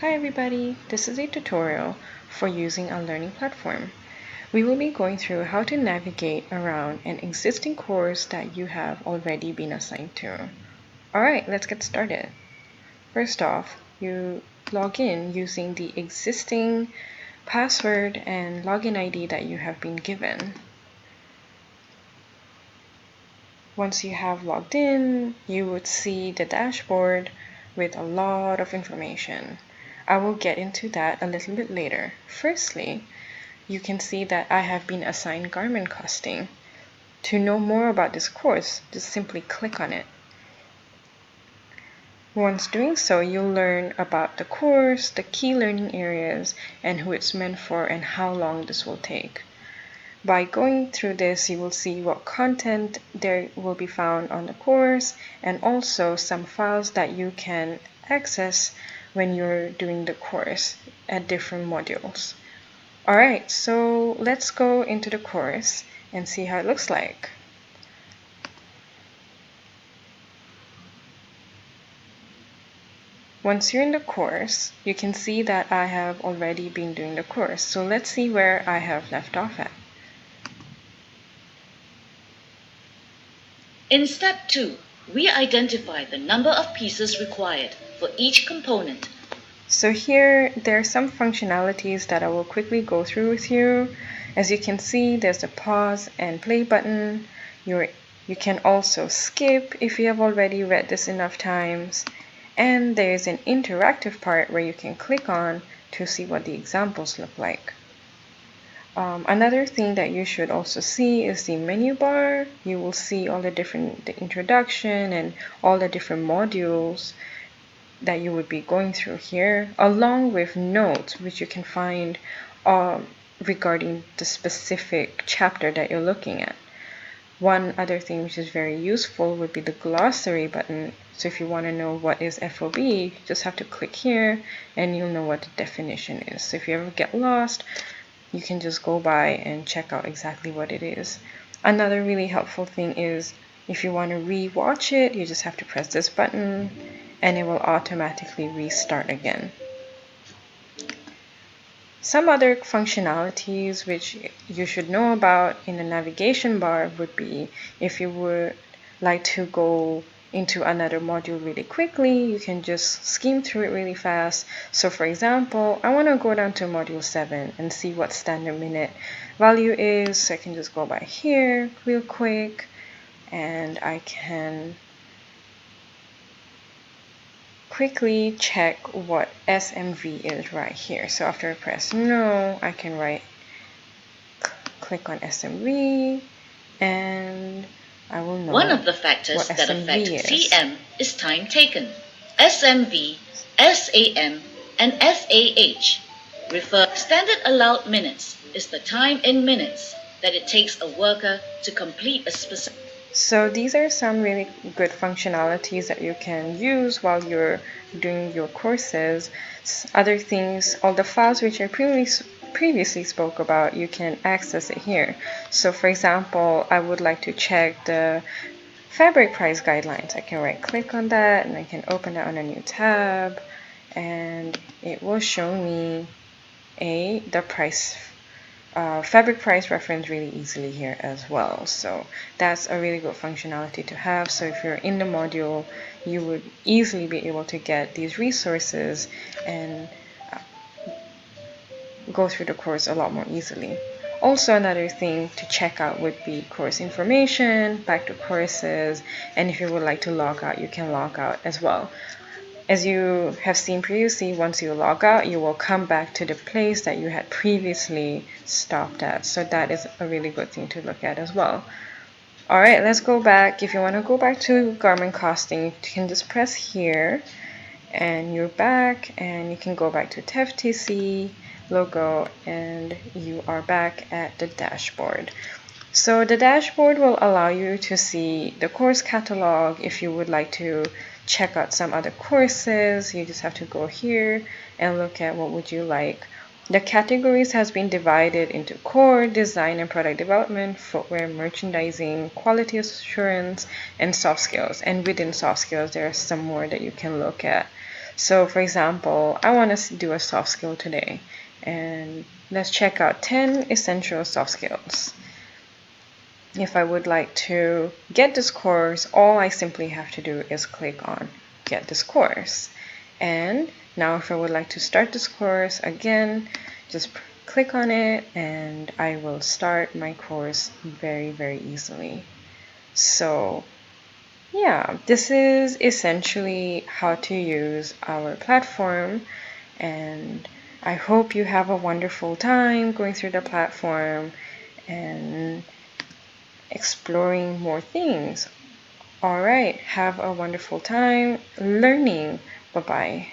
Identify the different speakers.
Speaker 1: Hi everybody, this is a tutorial for using a learning platform. We will be going through how to navigate around an existing course that you have already been assigned to. Alright, let's get started. First off, you log in using the existing password and login ID that you have been given. Once you have logged in, you would see the dashboard with a lot of information. I will get into that a little bit later. Firstly, you can see that I have been assigned garment costing. To know more about this course, just simply click on it. Once doing so, you'll learn about the course, the key learning areas, and who it's meant for and how long this will take. By going through this, you will see what content there will be found on the course and also some files that you can access when you're doing the course at different modules. Alright, so let's go into the course and see how it looks like. Once you're in the course, you can see that I have already been doing the course. So let's see where I have left off at.
Speaker 2: In step 2, we identify the number of pieces required for each component.
Speaker 1: So here, there are some functionalities that I will quickly go through with you. As you can see, there's a pause and play button. You can also skip if you have already read this enough times. And there's an interactive part where you can click on to see what the examples look like. Another thing that you should also see is the menu bar. You will see all the introduction and all the different modules that you would be going through here, along with notes which you can find regarding the specific chapter that you're looking at. One other thing which is very useful would be the glossary button. So if you want to know what is FOB, you just have to click here and you'll know what the definition is. So if you ever get lost, you can just go by and check out exactly what it is. Another really helpful thing is if you want to re-watch it, you just have to press this button and it will automatically restart again. Some other functionalities which you should know about in the navigation bar would be if you would like to go into another module really quickly, you can just skim through it really fast. So for example, I want to go down to module 7 and see what standard minute value is. So I can just go by here real quick and I can quickly check what SMV is right here. So after I press no, I can click on SMV and I will know
Speaker 2: One of the factors
Speaker 1: what
Speaker 2: that
Speaker 1: SMV
Speaker 2: affect
Speaker 1: is.
Speaker 2: CM is time taken. SMV, SAM, and SAH refer standard allowed minutes is the time in minutes that it takes a worker to complete a specific.
Speaker 1: So these are some really good functionalities that you can use while you're doing your courses. Other things, all the files which I previously spoke about, you can access it here. So for example, I would like to check the fabric price guidelines. I can right click on that and I can open it on a new tab and it will show me the fabric price reference really easily here as well. So that's a really good functionality to have. So if you're in the module, you would easily be able to get these resources and go through the course a lot more easily. Also, another thing to check out would be course information, back to courses, and if you would like to log out, you can log out as well. As you have seen previously, once you log out, you will come back to the place that you had previously stopped at. So that is a really good thing to look at as well. Alright, let's go back. If you want to go back to garment costing, you can just press here and you're back and you can go back to TFTC logo and you are back at the dashboard. So the dashboard will allow you to see the course catalog. If you would like to check out some other courses, you just have to go here and look at what would you like. The categories has been divided into core, design and product development, footwear, merchandising, quality assurance, and soft skills. And within soft skills, there are some more that you can look at. So for example, I want to do a soft skill today, and let's check out 10 essential soft skills. If I would like to get this course, all I simply have to do is click on get this course. And now if I would like to start this course again, just click on it and I will start my course very, very easily. So yeah, this is essentially how to use our platform, and I hope you have a wonderful time going through the platform and exploring more things. All right, have a wonderful time learning. Bye bye.